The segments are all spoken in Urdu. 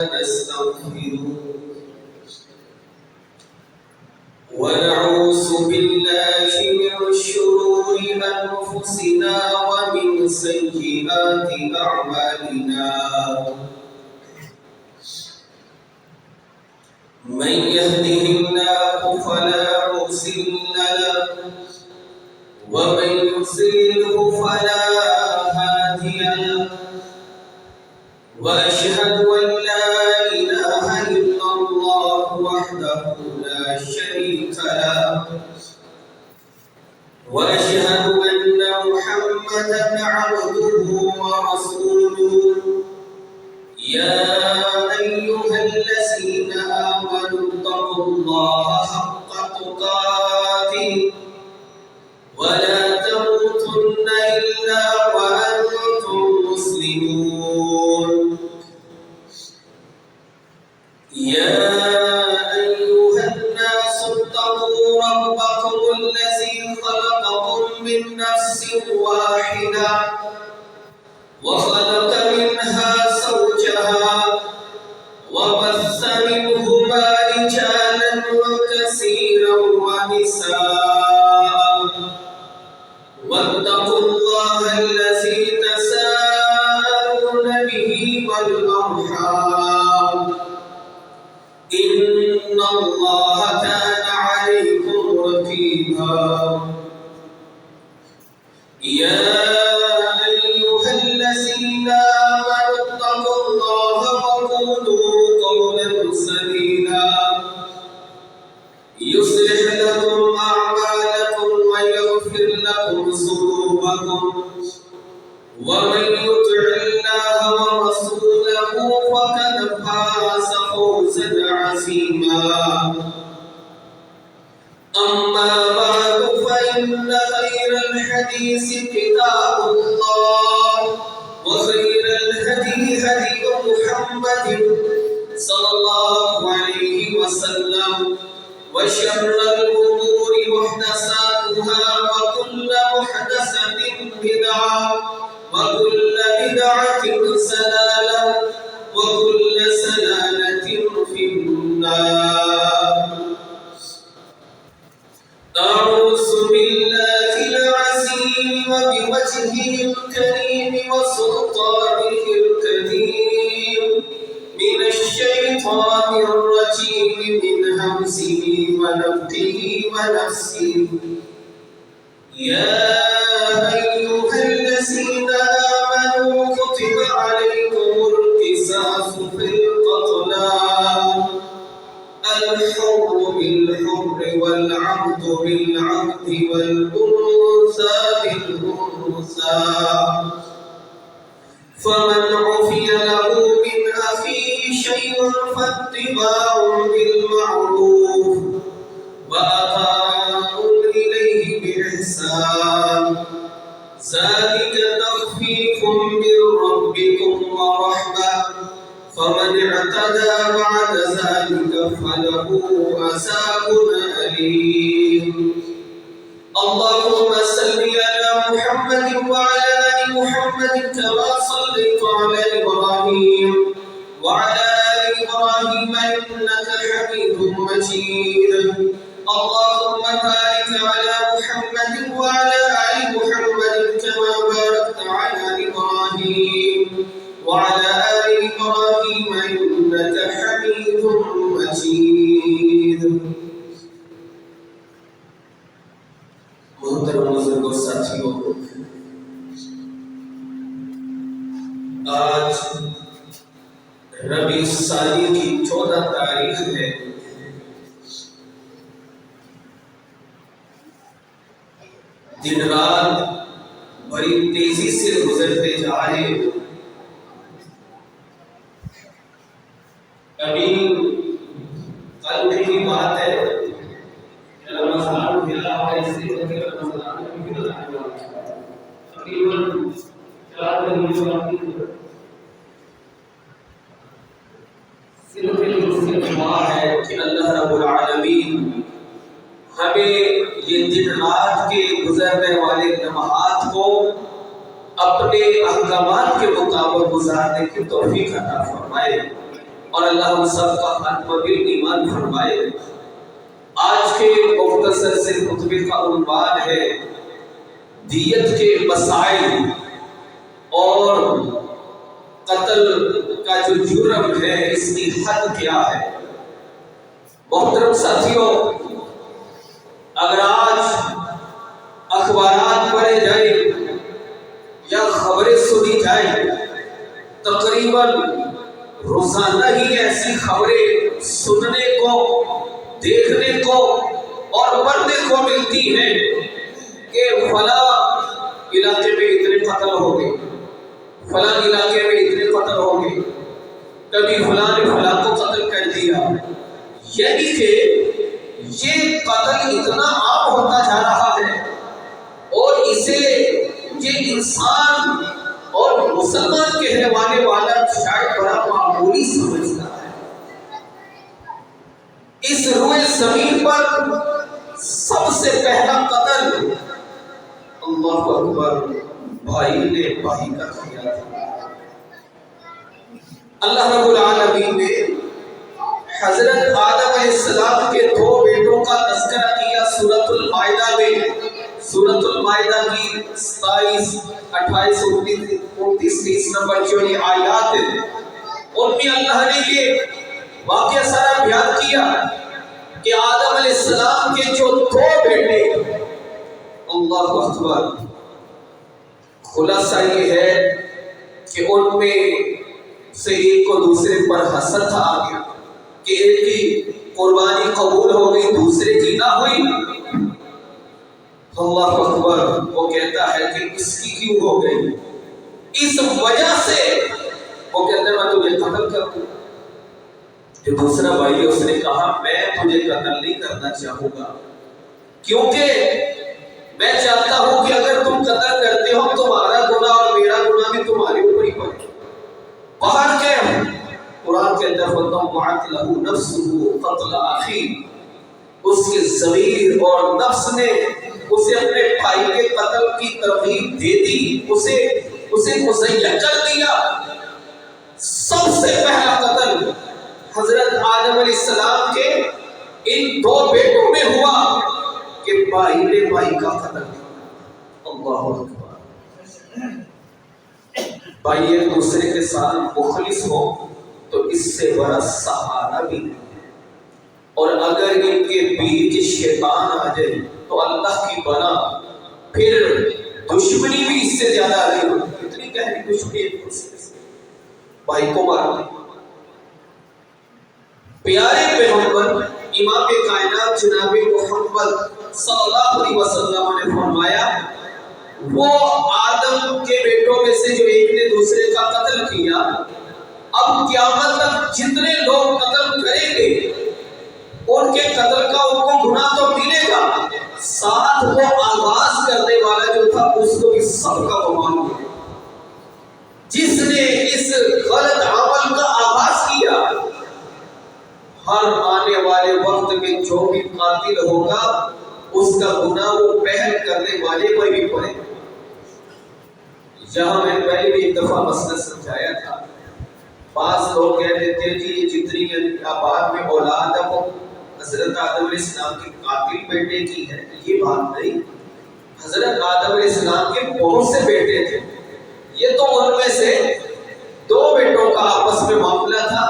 نستغفره ونعوذ بالله من شرور أنفسنا ومن سيئات أعمالنا من يهده الله فلا مضل له ومن يضلل فلا هادي له وأشهد أن لا إله إلا الله وحده لا شريك له وأشهد أن محمدا عبده ورسوله يا أيها الذين آمنوا اتقوا الله حق تقاته ولا تموتن إلا وأنتم مسلمون يا أيها الناس اتقوا ربكم الذي خلقكم من نفس واحدة وخلق منها زوجها وبث منهما رجالا كثيرا ونساء واتقوا الله الذي تساءلون به والأرحام إن الله كان عليكم رقيبا يا أيها الذين آمنوا اتقوا الله وقولوا قولا سديدا يصلح لكم أعمالكم ويغفر لكم ذنوبكم ومن يطع الله ورسوله فقد فاز فوزا عظيما أما بعد فإن خير الحديث كتاب الله وخير الهدي هدي محمد صلى الله عليه وسلم وشر الأمور محدثاتها وكل محدثة بدعة وكل بدعة ضلالة وكل ضلالة في النار أعوذ بالله العظيم وبوجهه الكريم وسلطانه الكريم من الشيطان الرجيم من همزه ونفخه ونفسه يا أيها الذين آمنوا كتب عليكم القصاص في القتلى الحر بالحر والعبد بالعبد والأنثى بالأنثى فمن عفي له من أخيه شيء فاتباع بالمعروف وأداء إليه بإحسان ذلك تخفيف من ربكم ورحمة فمن اعتدى بعد ذلك فله عذاب أليم اللهم صل على محمد وعلى آل محمد كما صليت على إبراهيم وعلى آل إبراهيم إنك حميد مجيد اللهم بارك على محمد وعلى آل محمد كما باركت على إبراهيم وعلى آل إبراهيم إنك حميد مجيد محترم بزرگوں ساتھیوں آج ربیع الثانی کی 14 تاریخ ہے دن رات بڑی تیزی سے گزرتے جا رہے ہیں ابھی کل کی بات ہے رمضان ملا ہے اس سے رمضان ملا تقریباً 4 دن باقی صرف دعا ہے کہ اللہ رب العالمین ہمیں یہ دن رات کے گزرنے والے لمحات کو اپنے احکامات کے مطابق گزارنے کی توفیق عطا فرمائے. اور اللہ ہم سب کا خاتمہ بالایمان فرمائے۔ آج کے مختصر سے خطبے کا عنوان ہے دیت کے مسائل اور قتل کا جو جرم ہے اس کی حد کیا ہے۔ محترم ساتھیوں، اگر آج اخبارات پڑھے جائیں یا خبریں سنی جائیں، تقریباً روزانہ ہی ایسی خبریں سننے کو، دیکھنے کو اور پڑھنے کو ملتی ہیں کہ فلاں علاقے میں اتنے قتل ہو گئے، فلاں علاقے میں اتنے قتل ہو گئے، کبھی فلاں نے فلاں کو قتل کر دیا۔ یعنی کہ یہ قتل اتنا عام ہوتا جا رہا ہے اور اسے یہ انسان اور مسلمان کہنے والے والا شاید بڑا معمولی سمجھتا ہے۔ اس روئے زمین پر سب سے پہلا قتل اللہ اکبر بھائی نے بھائی کا کیا تھا۔ اللہ رب العالمین نے حضرت آدم علیہ السلام کے دو بیٹوں کا تذکرہ کیا سورۃ المائدہ میں۔ سورۃ المائدہ کی 27، 28، 29، 30 نمبر جو یہ آیات ہیں ان میں اللہ نے یہ واقعہ سارا بیان کیا کہ آدم علیہ السلام کے جو دو بیٹے، اللہ اکبر، خلاصہ یہ ہے کہ ان میں سے ایک کو دوسرے پر حسد آ گیا کہ ایک کی قربانی قبول ہو گئی دوسرے کی نہ ہوئی۔ اللہ اکبر، وہ کہتا ہے کہ اس کی کیوں ہو گئی؟ اس وجہ سے وہ کہتا ہے میں تجھے قتل کر دوں۔ جو دوسرا بھائی ہے اس نے کہا میں تجھے قتل نہیں کرنا چاہوں گا، کیونکہ میں چاہتا ہوں کہ اگر تم قتل کرتے ہو تمہارا گناہ اور میرا گناہ بھی تمہارے اوپر ہی پڑے۔ باہر کے قرآن کے اندر فَطَوَّعَتْ لَهُ نَفْسُهُ قَتْلَ أَخِيهِ، اس کے ضمیر اور نفس نے اسے اپنے بھائی کے قتل کی ترغیب دے دی، اسے مزین کر دیا۔ سب سے پہلا قتل حضرت آدم علیہ السلام کے ان دو بیٹوں میں ہوا کہ بھائی نے بھائی کا قتل کیا۔ اللہ اکبر، بھائی ایک دوسرے کے ساتھ مخلص ہو تو اس سے بڑا سہارا بھی نہیں ہے، اور اگر ان کے بیچ شیطان آ جائے تو اللہ کی بنا، پھر دشمنی بھی اس سے زیادہ آگے ہوتی۔ اتنی گہری دشمنی ایک دوسرے سے، بھائی کو مارتے۔ پیارے پیغمبر امام کائنات جناب محمد صلی اللہ علیہ وسلم نے فرمایا وہ آدم کے بیٹوں میں سے جو ایک نے دوسرے کا قتل کیا، اب قیامت تک جتنے لوگ قتل کریں گے ان کے قتل کا ان کو گناہ تو ملے گا، ساتھ وہ آغاز کرنے والا جو تھا اس کو بھی سب کا گمان ملے گا۔ جس نے اس غلط عمل کا آغاز کیا، ہر آنے والے وقت میں جو بھی قاتل ہوگا اس کا گناہ وہ پہل کرنے والے پر بھی پڑے گا۔ جہاں میں پہلے بھی ایک دفعہ مسئلہ سمجھایا تھا، بعض لوگ کہہ دیتے ہیں کہ یہ جتنی آباد میں اولاد ہے وہ حضرت آدم علیہ السلام کی قاتل بیٹے کی ہے۔ یہ بات نہیں، حضرت آدم علیہ السلام کے بہت سے بیٹے تھے، یہ تو ان میں سے دو بیٹوں کا آپس میں معاملہ تھا،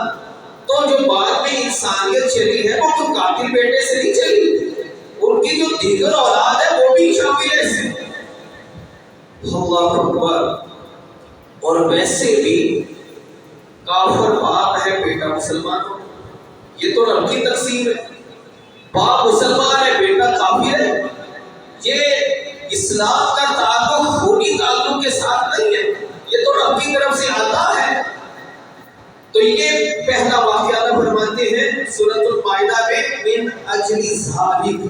تو جو بعد میں انسانیت چلی ہے وہ تو قاتل بیٹے سے نہیں چلی، ان کی جو دیگر اولاد ہے وہ بھی شامل ہے اس میں۔ اللہ اکبر، اور ویسے بھی کافر باپ ہے بیٹا مسلمان ہو، یہ تو رب کی تقسیم ہے۔ باپ مسلمان ہے بیٹا کافر ہے، یہ اسلام کا تعلق خونی تعلق کے ساتھ نہیں ہے، یہ تو رب کی طرف سے آتا ہے۔ تو یہ پہلا واقعہ اللہ فرماتے ہیں سورۃ المائدہ میں من اجل ذالک،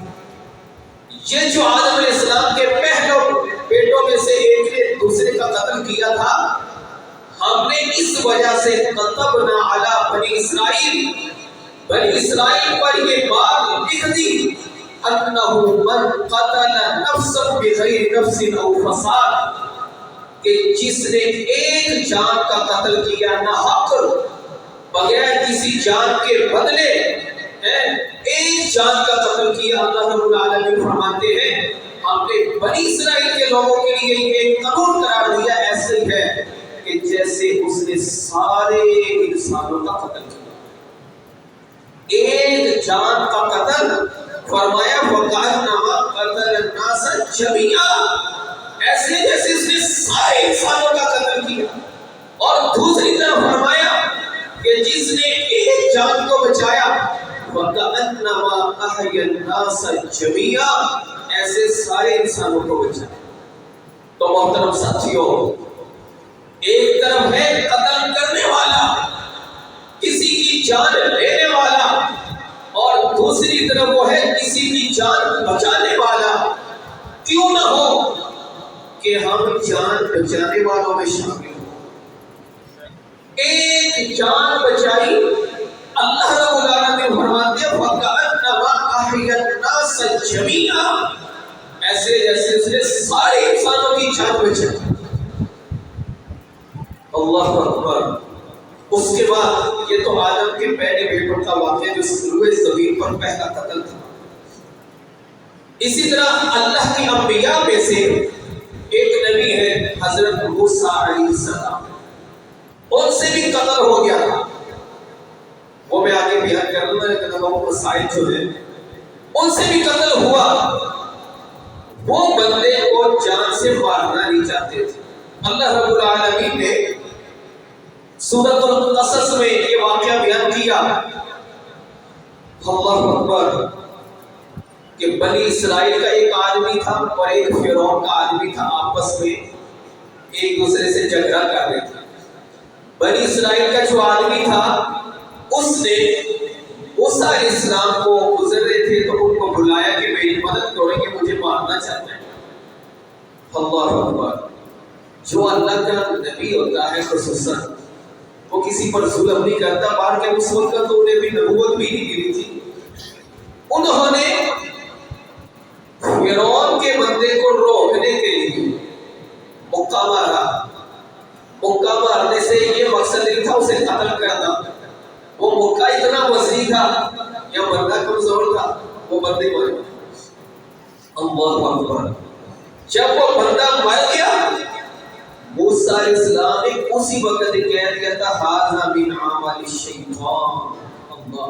یہ جو آدم علیہ السلام کے پہلے بیٹوں میں سے ایک نے دوسرے کا قتل کیا تھا، ہم نے اس وجہ سے کتبنا علی بنی اسرائیل، بنی اسرائیل پر یہ بات لکھ دی انہ من قتل نفسا بغیر نفس او فساد، کہ جس نے ایک جان کا قتل کیا نہ حق، بغیر کسی جان کے بدلے ایک جان کا قتل کیا. اللہ رب العالمین فرماتے ہیں ہم نے بنی اسرائیل کے لوگوں کے لیے ایک قانون قرار دیا، ایسے ہی ہے کہ جیسے اس نے سارے انسانوں کا قتل کیا. ایک جان کا قتل فرمایا وَقَأَنَّمَا قَتَلَ النَّاسَ جَمِيعًا، ایسے جیسے اس نے سارے انسانوں کا قتل کیا. اور دوسری طرف فرمایا کہ جس نے ایک جان کو بچایا وَقَأَنَّمَا أَحْيَا النَّاسَ جَمِيعًا، ایسے سارے انسانوں کو بچایا. تو محترم ساتھیوں، ایک طرف ہے قتل کرنے والا، کسی کی جان لینے والا، اور دوسری طرف وہ ہے کسی کی جان بچانے والا. کیوں نہ ہو کہ ہم جان بچانے والوں میں شامل ہوں. ایک جان بچائی، اللہ رب العالمین فرماتے ہیں وَكَأَنَّمَا أَحْيَا النَّاسَ جَمِيعًا، ایسے جیسے اس نے سارے انسانوں کی جان بچائی. اللہ اکبر. اس کے بعد یہ تو آدم کے پہلے بیٹوں کا واقعہ جو روئے زمین پر پہلا قتل تھا. اسی طرح اللہ کی انبیاء میں سے ایک نبی ہے حضرت موسیٰ علیہ السلام، ان سے بھی قتل ہو گیا تھا. وہ میں آگے بیان کر دوں گا، لیکن اب وہ مسائل جو ہیں ان سے بھی قتل ہوا. وہ بندے کو جان سے مارنا نہیں چاہتے تھے. اللہ رب العالمین نے سورۃ القصص میں یہ واقعہ بیان کیا. اللہ اکبر، کہ بنی اسرائیل کا ایک آدمی تھا اور ایک فرعون کا آدمی تھا، آپس میں ایک دوسرے سے جھگڑا کر رہے تھے. بنی اسرائیل کا جو آدمی تھا اس نے موسیٰ علیہ السلام کو گزر رہے تھے تو ان کو بلایا کہ میری مدد کرو، کہ مجھے مارنا چاہتے ہیں. اللہ اکبر. جو اللہ کا نبی ہوتا ہے خصوصاً وہ کسی پر ظلم نہیں کرتا. باہر کے اس وقت تو انہیں بھی نبوت بھی نہیں ملی تھی. انہوں نے فرعون کے بندے کو روکنے کے لیے مکہ مارا. مکہ مارنے سے یہ مقصد نہیں تھا اسے قتل کرنا. وہ مکہ اتنا وسیع تھا یا بندہ کمزور تھا، وہ بندے مر گئے. اللہ اکبر. جب وہ بندہ مر گیا موسیٰ علیہ السلام نے اسی وقت کہہ دیا تھا ھذا من عمل الشیطان. اللہ،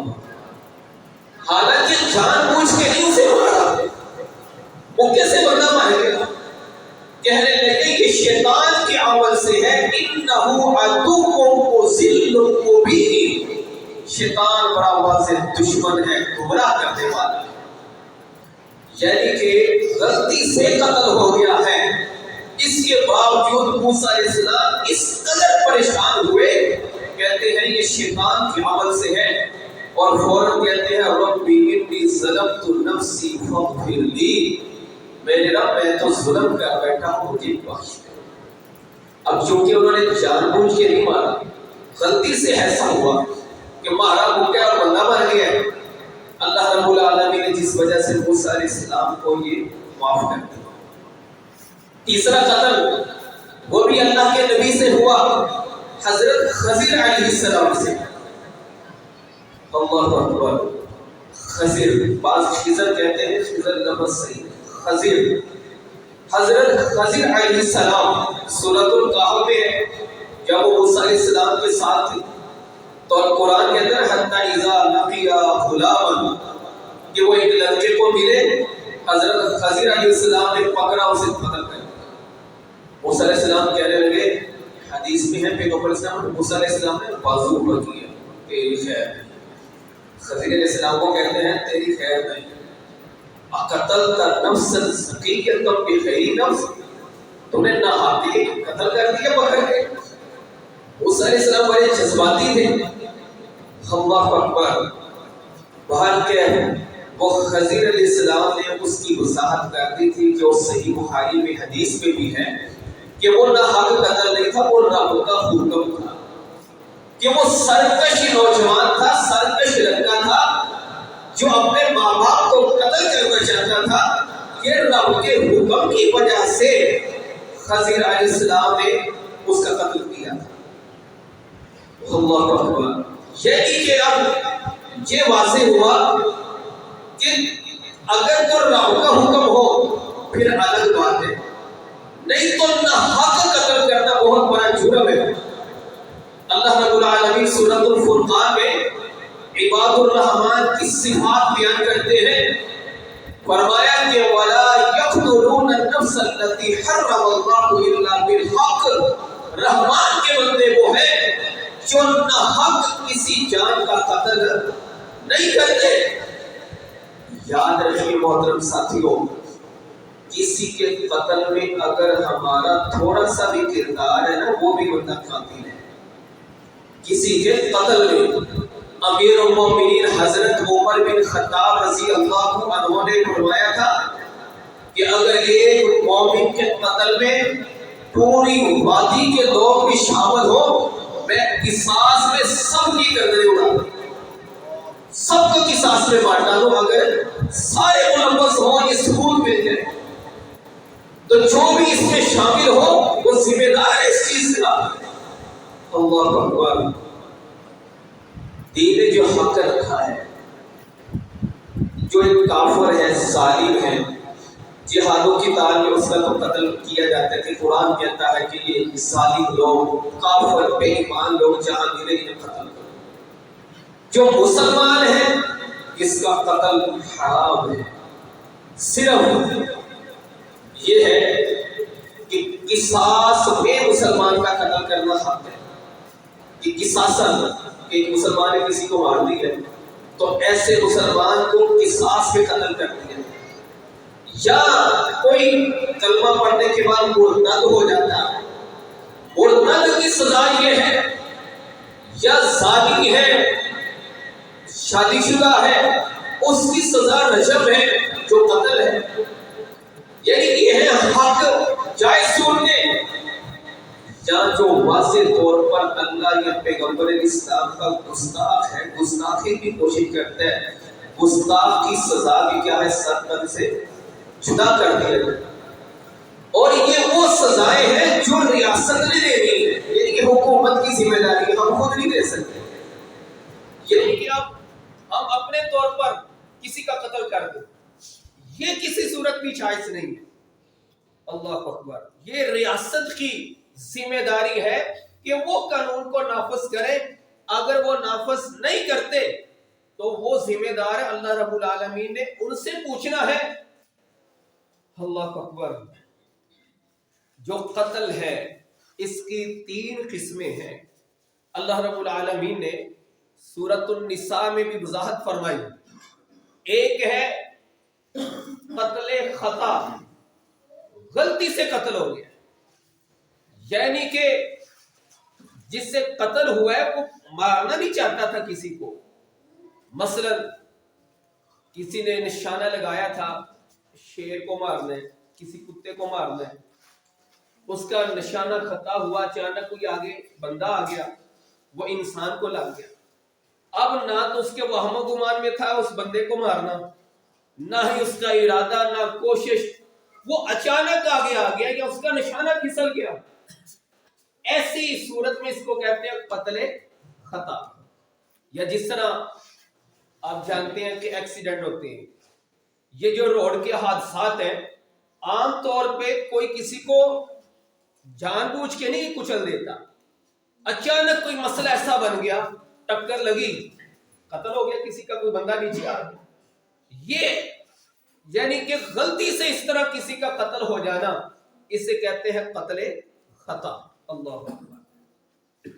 حالانکہ جان بوجھ کے نہیں اسے مارا، وہ کیسے بندہ مر گیا. کہنے لگے کہ شیطان کے عمل سے ہے. انہ عدوکم مضل مبین، شیطان بڑا واضح دشمن ہے، گمراہ کرنے والا. یعنی کہ غلطی سے قتل ہو گیا ہے. اس کے باوجود موسیٰ علیہ السلام اس قدر پریشان ہوئے، کہتے ہیں یہ شیطان کے عمل سے ہے. اور فوراً کہتے ہیں رب انی ظلمت نفسی فاغفر لی، میرے رب میں تو ظلم کر بیٹھا ہوں، مجھے بخش دے. اب چونکہ انہوں نے جان بوجھ کے نہیں مارا، غلطی سے ایسا ہوا کہ مارا ہو گیا اور بندہ مر گیا. اللہ رب العالمین نے جس وجہ سے موسیٰ علیہ السلام کو یہ معاف کر دیا. تیسرا قتل وہ بھی اللہ کے نبی سے ہوا، حضرت خضر علیہ السلام سے. اللہ اکبر. خضر، بعض خضر کہتے ہیں، خضر لفظ صحیح، خضر. حضرت خضر علیہ السلام سورۃ الکہف میں ہے. جب وہ موسیٰ علیہ السلام کے ساتھ تھے تو قرآن کے اندر حتی اذا لقیا غلاما، کہ وہ ایک لڑکے کو ملے، حضرت خضر علیہ السلام نے پکڑا، اسے قتل کر دیا. موسیٰ علیہ السلام کہنے لگے، حدیث میں ہے پیغمبر اسلام نے موسیٰ علیہ السلام نے بازو پر کیا، تیری خیر نہیں. خضر علیہ السلام کو کہتے ہیں تیری خیر نہیں. قتلت نفسا زکیۃ بغیر نفس، تم نے نہاتے قتل کر دیا پکڑ کے. موسیٰ علیہ السلام بڑے جذباتی تھے. اللہ اکبر. باہر کے وہ خضر علیہ السلام نے اس کی وضاحت کر دی تھی جو صحیح بخاری میں حدیث میں بھی ہے کہ وہ نہ حق قتل نہیں تھا، وہ رب کا حکم تھا. کہ وہ سرکش نوجوان تھا، سرکش لڑکا تھا جو اپنے ماں باپ کو قتل کرنا چاہتا تھا. یہ رب کے حکم کی وجہ سے خضر علیہ السلام نے اس کا قتل کیا تھا. اللہ اکبر. یعنی کہ اب یہ واضح ہوا کہ اگر تو رب کا حکم ہو پھر الگ بات ہے، نہیں تو نہ حق قتل کرنا بہت بڑا جرم ہے۔ اللہ رب العالمین سورۃ الفرقان میں عباد الرحمن کی صفات بیان کرتے ہیں، فرمایا کہ وَلَا يَقْتُلُونَ النَّفْسَ الَّتِي حَرَّمَ اللَّهُ إِلَّا بِالْحَقِّ، رحمان کے بندے وہ ہیں جو نہ حق کسی جان کا قتل نہیں کرتے۔ یاد رکھیے محترم ساتھیوں، کسی کے قتل میں اگر ہمارا تھوڑا سا بھی کردار ہے نا، وہ بھی بندہ قاتل ہے۔ کسی کے قتل میں امیر المومنین حضرت عمر بن خطاب رضی اللہ عنہ نے فرمایا تھا کہ اگر ایک مومن کے قتل میں پوری وادی کے لوگ بھی شامل ہو، میں قصاص میں سب کی گردنیں اڑا دوں، سب کو قصاص میں مار ڈالوں۔ اگر سارے ملوث ہوں، یہ ثبوت مل جائے تو جو بھی اس میں شامل ہو وہ ذمہ دار ہے اس چیز کا۔ اللہ اکبر۔ دین نے جو حق رکھا ہے، جو ایک کافر ہے، ظالم ہے، جہادوں کی تار میں اس کا تو قتل کیا جاتا ہے کہ قرآن کہتا ہے کہ یہ ظالم لوگ، کافر، بے ایمان لوگ جہاں ملے انہیں قتل کرو۔ جو مسلمان ہے اس کا قتل حرام ہے۔ صرف یہ ہے کہ قصاص میں مسلمان کا قتل کرنا حق ہے، کہ قصاصاً ایک مسلمان نے کسی کو مار دیا تو ایسے مسلمان کو قصاص میں قتل کر دیا، یا کوئی کلمہ پڑھنے کے بعد مرتد ہو جاتا ہے، مرتد کی سزا یہ ہے، یا زانی ہے، شادی شدہ ہے، اس کی سزا رجم ہے جو قتل ہے۔ یعنی یہ ہے حق جائز سننے، یا جو واضح طور پر اللہ یا پیغمبر اسلام کا گستاخ ہے، گستاخی کی کوشش کرتا ہے، گستاخ کی سزا بھی کیا ہے؟ سرطن سے جدا کر دیا جائے۔ اور یہ وہ سزائیں ہیں جو ریاست نے دینی ہے، یعنی کہ حکومت کی ذمہ داری ہم خود نہیں دے سکتے۔ یعنی کہ اب ہم اپنے طور پر کسی کا قتل کر دیں، یہ کسی صورت بھی جائز نہیں ہے۔ اللہ اکبر۔ یہ ریاست کی ذمہ داری ہے کہ وہ قانون کو نافذ کرے، اگر وہ نافذ نہیں کرتے تو وہ ذمہ دار ہے، اللہ رب العالمین نے ان سے پوچھنا ہے۔ اللہ اکبر۔ جو قتل ہے اس کی 3 قسمیں ہیں، اللہ رب العالمین نے سورۃ النساء میں بھی وضاحت فرمائی۔ ایک ہے قتل خطا، غلطی سے قتل ہو گیا، یعنی کہ جس سے قتل ہوا ہے وہ مارنا نہیں چاہتا تھا کسی کو، مثلا کسی نے نشانہ لگایا تھا شیر کو مارنا ہے، کسی کتے کو مارنا ہے، اس کا نشانہ خطا ہوا، اچانک کوئی آگے بندہ آ گیا، وہ انسان کو لگ گیا۔ اب نہ تو اس کے وہم و گمان میں تھا اس بندے کو مارنا، نہ ہی اس کا ارادہ، نہ کوشش، وہ اچانک آگے آ گیا یا اس کا نشانہ پھسل گیا۔ ایسی صورت میں اس کو کہتے ہیں قتل خطا۔ یا جس طرح آپ جانتے ہیں کہ ایکسیڈنٹ ہوتے ہیں، یہ جو روڈ کے حادثات ہیں، عام طور پہ کوئی کسی کو جان بوجھ کے نہیں کچل دیتا، اچانک کوئی مسئلہ ایسا بن گیا، ٹکر لگی، قتل ہو گیا کسی کا، کوئی بندہ نیچے آ گیا۔ یہ یعنی کہ غلطی سے اس طرح کسی کا قتل ہو جانا، اسے کہتے ہیں قتل خطا۔ اللہ اکبر۔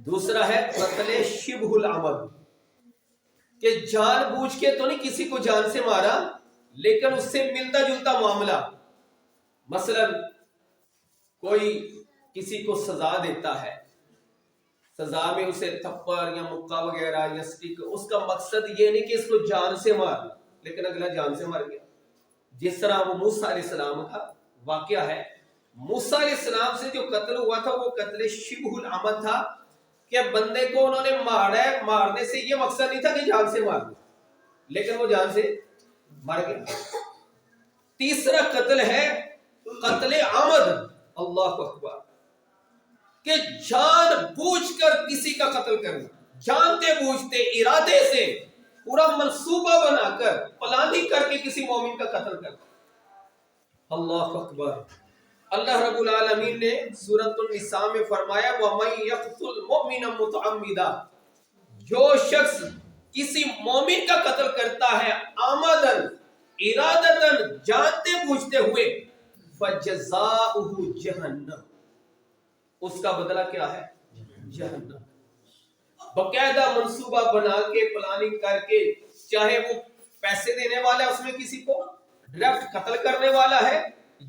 دوسرا ہے قتل شبہ العمد، کہ جان بوجھ کے تو نہیں کسی کو جان سے مارا، لیکن اس سے ملتا جلتا معاملہ، مثلا کوئی کسی کو سزا دیتا ہے، سزا میں اسے تھپڑ یا مکہ وغیرہ یا سٹک، اس کا مقصد یہ نہیں کہ اس کو جان سے مارنا، لیکن اگلا جان سے مر گیا۔ جس طرح وہ موسیٰ علیہ السلام کا واقعہ ہے، موسیٰ علیہ السلام سے جو قتل ہوا تھا وہ قتل شبہ العمد تھا، کہ بندے کو انہوں نے مارا ہے، مارنے سے یہ مقصد نہیں تھا کہ جان سے مارنا، لیکن وہ جان سے مر گیا۔ تیسرا قتل ہے قتل عمد، اللہ اکبر، کہ جان بوجھ کر کسی کا قتل کرنا، جانتے بوجھتے ارادے سے پورا منصوبہ بنا کر پلاننگ کر کے کسی مومن کا قتل کرتا. اللہ اکبر. اللہ رب العالمین نے سورۃ النساء میں فرمایا وَمَن يَقْتُلْ مُؤْمِنًا مُتَعَمِّدًا، جو شخص کسی مومن کا قتل کرتا ہے آمدن ارادتن جانتے بوجھتے ہوئے فَجَزَاؤُهُ جہنم، اس کا بدلہ کیا ہے؟ جہنم. باقاعدہ منصوبہ بنا کے پلاننگ کر کے، چاہے وہ پیسے دینے والا ہے اس میں کسی کو ڈائریکٹ قتل کرنے والا ہے،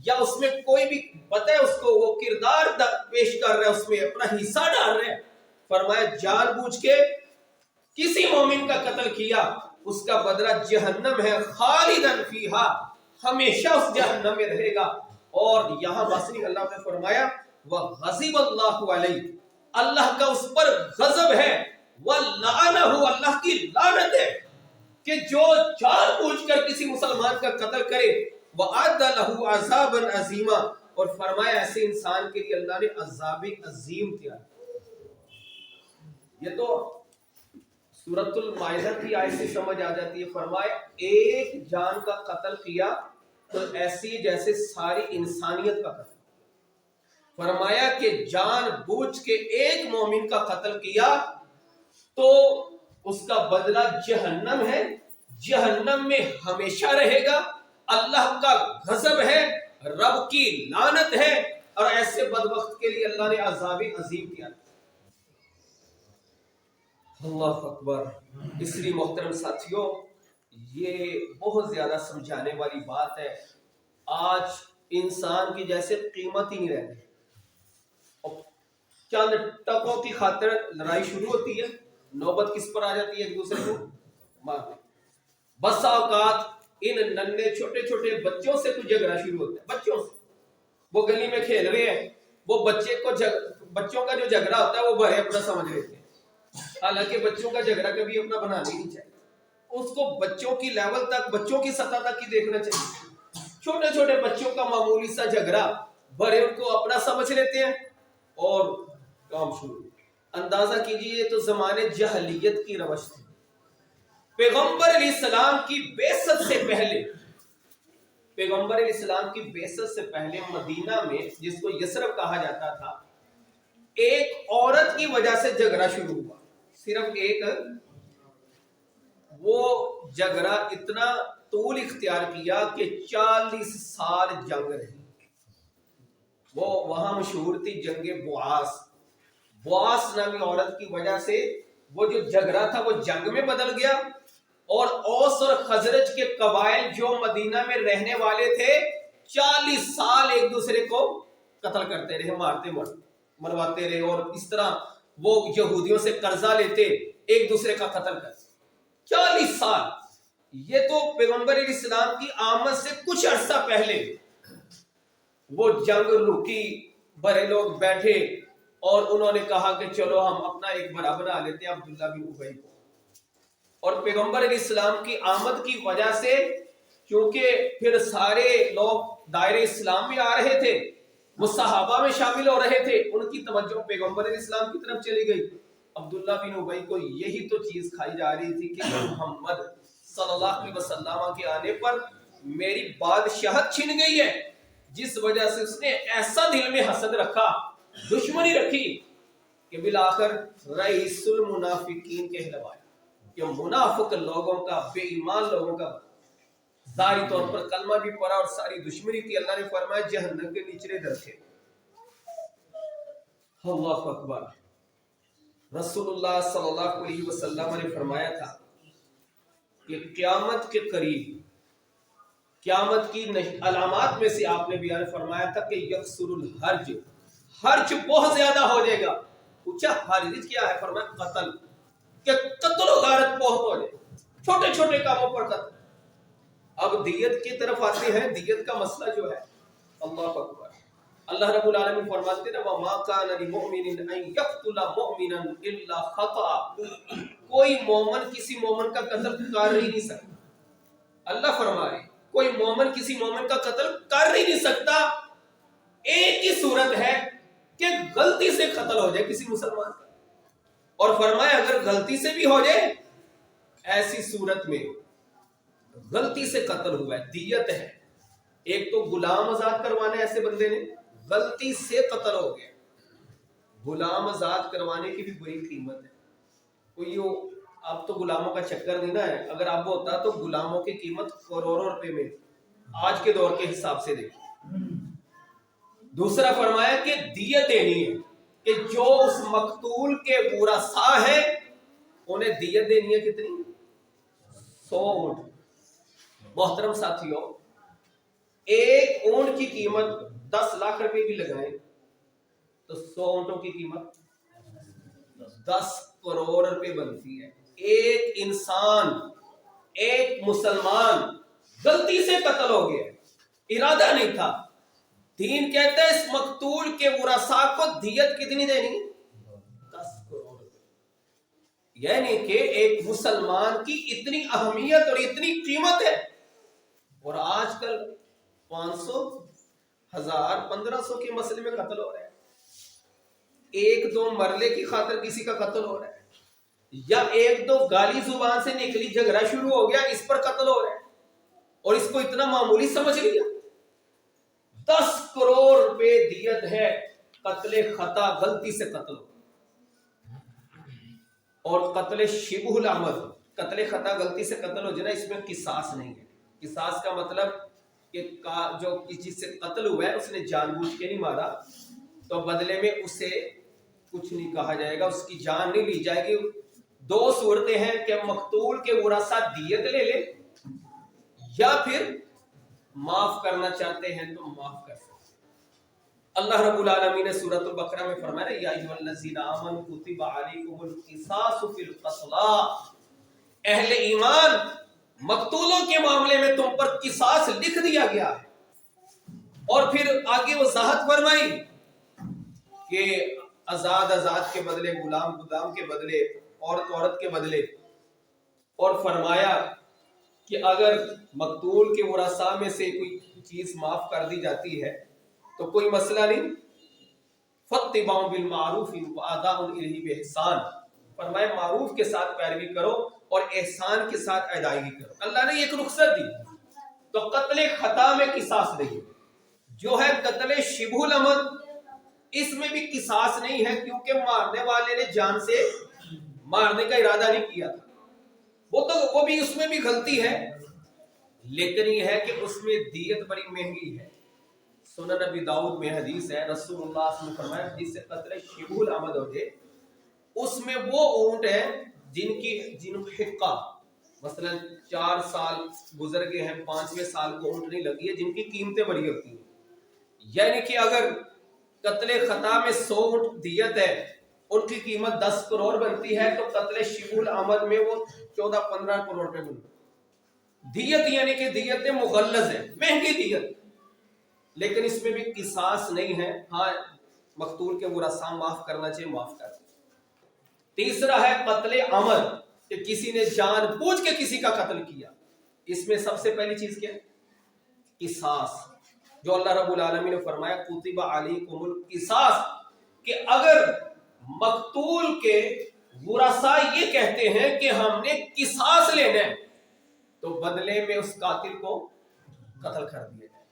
یا اس میں کوئی بھی پتہ ہے اس کو وہ کردار پیش کر رہا ہے، اس میں اپنا حصہ ڈال رہے ہیں. فرمایا جان بوجھ کے کسی مومن کا قتل کیا، اس کا بدلہ جہنم ہے، خالدن فیہا، ہمیشہ اس جہنم میں رہے گا. اور یہاں مصری اللہ نے فرمایا وَغَضِبَ اللَّهُ عَلَيْهِ، اللہ کا اس پر غضب ہے، وَلَعَنَهُ، اللہ کی لعنت ہے کہ جو جان بوجھ کر کسی مسلمان کا قتل کرے. وَأَعَدَّ لَهُ عَذَابًا عَظِيمًا، اور فرمایا ایسے انسان کے لیے اللہ نے عذاب عظیم کیا. یہ تو سورۃ المائدہ کی آیت سے سمجھ آ جاتی ہے. فرمایا ایک جان کا قتل کیا تو ایسی جیسے ساری انسانیت کا قتل. فرمایا کہ جان بوجھ کے ایک مومن کا قتل کیا تو اس کا بدلہ جہنم ہے، جہنم میں ہمیشہ رہے گا، اللہ کا غضب ہے، رب کی لعنت ہے، اور ایسے بدبخت کے لیے اللہ نے عذاب عظیم کیا. اللہ اکبر. اس لیے محترم ساتھیوں، یہ بہت زیادہ سمجھانے والی بات ہے. آج انسان کی جیسے قیمت ہی نہیں رہتی، چند ٹکوں کی خاطر لڑائی شروع ہوتی ہے، نوبت کس پر آ جاتی ہے؟ ایک دوسرے کو مارنے. بس اوقات ان ننھے چھوٹے چھوٹے بچوں سے کچھ جھگڑا شروع ہوتا ہے. بچوں سے، وہ گلی میں کھیل رہے ہیں، وہ بچوں کا جو جھگڑا ہوتا ہے وہ بڑے اپنا سمجھ لیتے ہیں. حالانکہ بچوں کا جھگڑا کبھی اپنا بنانا ہی نہیں چاہیے، اس کو بچوں کی لیول تک، بچوں کی سطح تک ہی دیکھنا چاہیے. چھوٹے چھوٹے بچوں کا معمولی سا جھگڑا بڑے ان کو اپنا سمجھ لیتے ہیں اور کام شروع. اندازہ کیجئے تو زمانے جہلیت کی روش تھی. پیغمبر علیہ السلام کی بعثت سے پہلے، پیغمبر علیہ السلام کی بعثت سے پہلے مدینہ میں، جس کو یثرب کہا جاتا تھا، ایک عورت کی وجہ سے جھگڑا شروع ہوا. صرف ایک، وہ جھگڑا اتنا طول اختیار کیا کہ 40 سال جنگ رہی. وہ وہاں مشہور تھی جنگ بواس. بواس نامی عورت کی وجہ سے وہ جو جھگڑا تھا وہ جنگ میں بدل گیا، اور اوس اور خزرج کے قبائل جو مدینہ میں رہنے والے تھے 40 سال ایک دوسرے کو قتل کرتے رہے، مارتے مرواتے رہے، اور اس طرح وہ یہودیوں سے قرضہ لیتے، ایک دوسرے کا قتل کرتے 40 سال. یہ تو پیغمبر علیہ السلام کی آمد سے کچھ عرصہ پہلے وہ جنگ رکی. بڑے لوگ بیٹھے اور انہوں نے کہا کہ چلو ہم اپنا ایک بڑا بنا لیتے ہیں عبداللہ بن ابی کو. اور پیغمبر علیہ السلام کی آمد کی وجہ سے، کیونکہ پھر سارے لوگ دائرے اسلام میں آ رہے تھے، وہ صحابہ میں شامل ہو رہے تھے، ان کی توجہ پیغمبر علیہ السلام کی طرف چلی گئی. عبداللہ بن ابی کو یہی تو چیز کھائی جا رہی تھی کہ محمد صلی اللہ علیہ وسلم کے آنے پر میری بادشاہت چھن گئی ہے، جس وجہ سے اس نے ایسا دل میں حسد رکھا، دشمنی رکھی، کہ بالآخر رئیس المنافقین کہلوایا. کہ منافق لوگوں کا، بے ایمان لوگوں کا ظاہری طور پر کلمہ بھی پڑا اور ساری دشمنی تھی. اللہ نے فرمایا جہنم کے نچلے درجے. اللہ اکبر. رسول اللہ صلی اللہ علیہ وسلم نے فرمایا تھا کہ قیامت کے قریب، قیامت کی علامات میں سے آپ نے بیان فرمایا تھا کہ یکسر الحرج، حرج بہت زیادہ ہو جائے گا. پوچھا حرج کیا ہے؟ فرمایا قتل، کہ قتل و غارت بہت ہو جائے، چھوٹے چھوٹے کاموں پر قتل. اب دیت کی طرف آتے ہیں. دیت کا مسئلہ جو ہے، اللہ اکبر، اللہ رب العالمین فرماتے ہیں وَمَا كَانَ لِمُؤْمِنٍ أَن يَقْتُلَ مُؤْمِنًا إِلَّا خَطَأً، کوئی مومن کسی مومن کا قتل کر ہی نہیں سکتا. اللہ فرما رہے کوئی مومن کسی مومن کا قتل کر ہی نہیں سکتا. ایک ہی صورت ہے کہ غلطی سے قتل ہو جائے کسی مسلمان کا. اور فرمایا اگر غلطی سے بھی ہو جائے، ایسی صورت میں غلطی سے قتل ہوا ہے، دیت ہے. ایک تو غلام آزاد کروانا، ایسے بندے نے غلطی سے قتل ہو گیا. غلام آزاد کروانے کی بھی بڑی قیمت ہے. کوئی اب تو غلاموں کا چکر نہیں نا ہے، اگر اب ہوتا تو غلاموں کی قیمت کروڑوں روپے میں آج کے دور کے حساب سے دیکھیں. دوسرا فرمایا کہ دیت دینی ہے، کہ جو اس مقتول کے ورثاء ہیں انہیں دیت دینی ہے. کتنی؟ 100 اونٹ. محترم ساتھیوں، ایک اونٹ کی قیمت 10 لاکھ روپے بھی لگائیں تو 100 اونٹوں کی قیمت 10 کروڑ روپے بنتی ہے. ایک انسان، ایک مسلمان غلطی سے قتل ہو گیا، ارادہ نہیں تھا. دین کہتا ہے اس مقتول کے ورثاء کو دیت کتنی دینی؟ 10 کروڑ روپے. یعنی کہ ایک مسلمان کی اتنی اہمیت اور اتنی قیمت ہے. اور آج کل 500 1000 1500 کے مسئلے میں قتل ہو رہا ہے. ایک دو مرلے کی خاطر کسی کا قتل ہو رہا ہے، یا ایک دو گالی زبان سے نکلی جھگڑا شروع ہو گیا، اس پر قتل ہو رہا ہے اور اس کو اتنا معمولی سمجھ لیا. 10 کروڑ روپے دیت ہے قتل خطا، غلطی سے قتل ہو. اور قتل شبہ العمد، قتل خطا غلطی سے قتل ہو جائے، اس میں قصاص نہیں ہے. قصاص کا مطلب کہ جو کسی سے قتل ہوا ہے اس نے جان بوجھ کے نہیں مارا تو بدلے میں اسے کچھ نہیں کہا جائے گا، اس کی جان نہیں لی جائے گی. 2 صورتیں ہیں کہ مقتول کے ورثاء دیت لے لے یا پھر معاف کرنا چاہتے ہیں تو معاف کر سکتے. اللہ رب العالمین نے سورۃ البقرہ میں فرمایا یا ایھا الذین آمنوا کتب علیکم القصاص فی القتلی، اہل ایمان مقتولوں کے معاملے میں تم پر قصاص لکھ دیا گیا ہے. اور پھر آگے وضاحت فرمائی کہ آزاد کے بدلے غلام کے بدلے، عورت کے بدلے. اور فرمایا کہ اگر مقتول کے ورثاء میں سے کوئی چیز معاف کر دی جاتی ہے تو کوئی مسئلہ نہیں. فاتباع بالمعروف واداء الیہ باحسان، فرمایا معروف کے ساتھ پیروی کرو اور احسان کے ساتھ ادائیگی کرو. اللہ نے ایک رخصت دی تو قتل خطا میں قصاص نہیں. جو ہے قتل شبہ العمد، اس میں بھی قصاص نہیں ہے کیونکہ مارنے والے نے جان سے مارنے کا ارادہ نہیں کیا تھا. وہ بھی اس میں بھی غلطی ہے، لیکن یہ ہے کہ اس میں دیت بڑی مہنگی ہے. سنن نبی داؤد میں حدیث ہے، رسول اللہ صلی اللہ علیہ وسلم نے فرمایا جس سے قتل شبہ العمد ہو جائے اس میں وہ اونٹ ہے جن حقہ مثلا 4 سال گزر گئے ہیں، 5ویں سال کو اونٹ نہیں لگی ہے، جن کی قیمتیں بڑی ہوتی ہیں. یعنی کہ اگر قتل خطا میں 100 اونٹ دیت ہے، ان کی قیمت 10 کروڑ بنتی ہے، تو قتل شبہ العمد میں وہ 14-15 کروڑ پہ بنتی دیت. یعنی کہ دیت مغلظ ہے، مہنگی دیت، لیکن اس میں بھی قصاص نہیں ہے. ہاں مقتول کے ورثاء معاف کرنا چاہیے، معاف کر. تیسرا ہے قتل عمد، کہ کسی نے جان بوجھ کے کسی کا قتل کیا. اس میں سب سے پہلی چیز کیا ہے؟ قصاص. جو اللہ رب العالمین نے فرمایا کتب علیکم القصاص، کہ اگر مقتول کے ورثاء یہ کہتے ہیں کہ ہم نے قصاص لینا ہے تو بدلے میں اس قاتل کو قتل کر دیا جائے.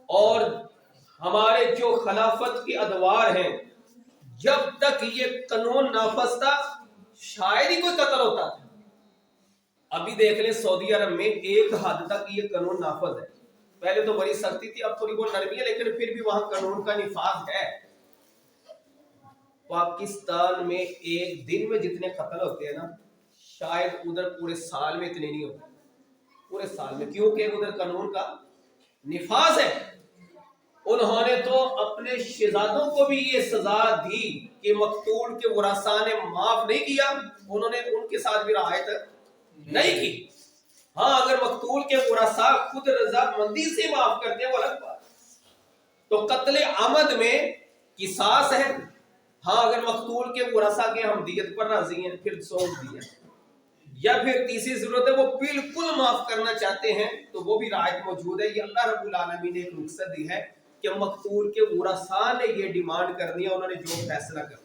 اور ہمارے جو خلافت کے ادوار ہیں، جب تک یہ قانون نافذ تھا شاید ہی کوئی قتل ہوتا تھا. ابھی دیکھ لیں سعودی عرب میں ایک حد تک یہ قانون نافذ ہے. پہلے تو بڑی سختی تھی، اب تھوڑی بہت نرمی ہے، لیکن پھر بھی وہاں قانون کا نفاذ ہے. پاکستان میں ایک دن میں جتنے قتل ہوتے ہیں نا، شاید ادھر پورے سال میں اتنے نہیں ہوتے. پورے سال میں، کیونکہ ادھر قانون کا نفاذ ہے. انہوں نے تو اپنے شہزادوں کو بھی یہ سزا دی کہ مقتول کے ورثاء نے معاف نہیں کیا، انہوں نے ان کے ساتھ بھی رعایت نہیں کی. ہاں اگر مقتول کے ورثاء خود رضامندی سے معاف کرتے ہیں وہ الگ بات. تو قتل عمد میں قصاص ہے. ہاں اگر مقتول کے ورثاء کے ہم دیت پر راضی ہیں پھر سونپ دیا. یا پھر تیسری ضرورت ہے وہ بالکل معاف کرنا چاہتے ہیں تو وہ بھی رعایت موجود ہے. یہ اللہ رب العالمین نے ایک رخصت دی ہے کہ مقتول کے ورثاء نے یہ ڈیمانڈ کرنی ہے، انہوں نے جو فیصلہ کرنا.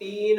3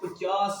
50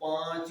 5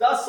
10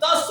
10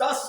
10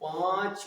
5